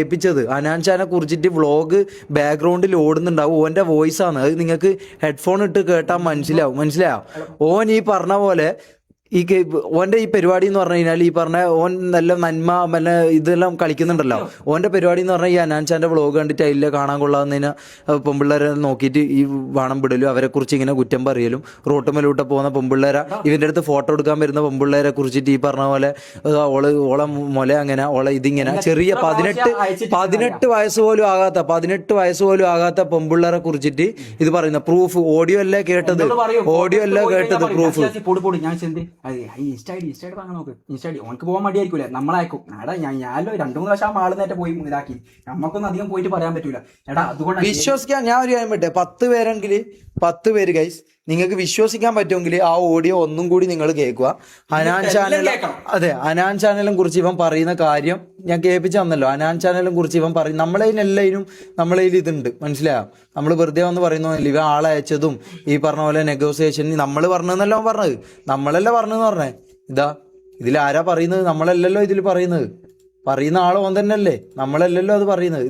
കേൾപ്പിച്ചത്. ഹനാൻ ഷാനെ കുറിച്ചിട്ട് വ്ളോഗ് ബാക്ക്ഗ്രൗണ്ടിൽ ഓടുന്നുണ്ടാവും. ഓൻ്റെ വോയിസ് ആണ് അത്. നിങ്ങൾക്ക് ഹെഡ്ഫോൺ ഇട്ട് കേട്ടാൽ മനസ്സിലാവും. ഓൻ ഈ പറഞ്ഞ പോലെ ഓൻ്റെ ഈ പരിപാടി എന്ന് പറഞ്ഞു കഴിഞ്ഞാൽ ഈ പറഞ്ഞ ഓൻ നല്ല നന്മ പിന്നെ ഇതെല്ലാം കളിക്കുന്നുണ്ടല്ലോ. ഓൻ്റെ പരിപാടി എന്ന് പറഞ്ഞാൽ ഈ ഹനാൻ ഷാൻ്റെ വ്ളോഗ് കണ്ടിട്ട് അതിൽ കാണാൻ കൊള്ളാവുന്നതിന് പെൺപിള്ളേരെ നോക്കിയിട്ട് ഈ വാണം വിടലും അവരെക്കുറിച്ച് ഇങ്ങനെ കുറ്റം പറയലും റോട്ടുമലൂട്ട പോകുന്ന പെൺപിള്ളേരെ ഇവൻ്റെ അടുത്ത് ഫോട്ടോ എടുക്കാൻ വരുന്ന പെൺപിള്ളേരെ കുറിച്ചിട്ട് ഈ പറഞ്ഞ പോലെ ഓളെ മുല അങ്ങനെ ഓളെ ഇതിങ്ങനെ ചെറിയ 18 വയസ്സ് പോലും ആകാത്ത പെൺപിള്ളേരെ കുറിച്ചിട്ട് ഇത് പറയുന്ന പ്രൂഫ് ഓഡിയോ അല്ലേ കേട്ടത് പ്രൂഫ്. ഇൻസ്റ്റൈഡ് വാങ്ങാൻ നോക്ക്. ഇൻസ്റ്റൈഡ് ഓനക്ക് പോകാൻ മടിയായിരിക്കൂല, നമ്മളയക്കും. എടാ ഞാനോ 2-3 പ്രാവശ്യം ആ മാള് നേരത്തെ പോയി ഇതാക്കി. നമുക്കൊന്നും അധികം പോയിട്ട് പറയാൻ പറ്റൂല. എടാ അതുകൊണ്ട് വിശ്വസിക്കാൻ ഞാൻ ഒരു കാര്യം പറ്റേ 10 പേരെങ്കിൽ 10 പേര് ഗൈസ് നിങ്ങൾക്ക് വിശ്വസിക്കാൻ പറ്റുമെങ്കിൽ ആ ഓഡിയോ ഒന്നും കൂടി നിങ്ങൾ കേൾക്കുക. ഹനാൻ ചാനലിനെ കുറിച്ച് ഇവൻ പറയുന്ന കാര്യം ഞാൻ കേൾപ്പിച്ചു തന്നല്ലോ. ഹനാൻ ചാനലിനെ കുറിച്ച് ഇവൻ പറയും നമ്മളതിൽ ഇതുണ്ട്, മനസ്സിലായോ? നമ്മൾ വെറുതെ വന്ന് പറയുന്നില്ല. ഇവ ആളെ അയച്ചതും ഈ പറഞ്ഞ പോലെ നെഗോസിയേഷൻ നമ്മൾ പറഞ്ഞതെന്നല്ലോ അവൻ പറഞ്ഞത്. നമ്മളല്ല പറഞ്ഞതെന്ന് പറഞ്ഞേ. ഇതിലാരാ പറയുന്നത്? നമ്മളല്ലല്ലോ ഇതിൽ പറയുന്നത്. പറയുന്ന ആൾ ഓൻ തന്നെയല്ലേ, നമ്മളല്ലല്ലോ അത് പറയുന്നത്.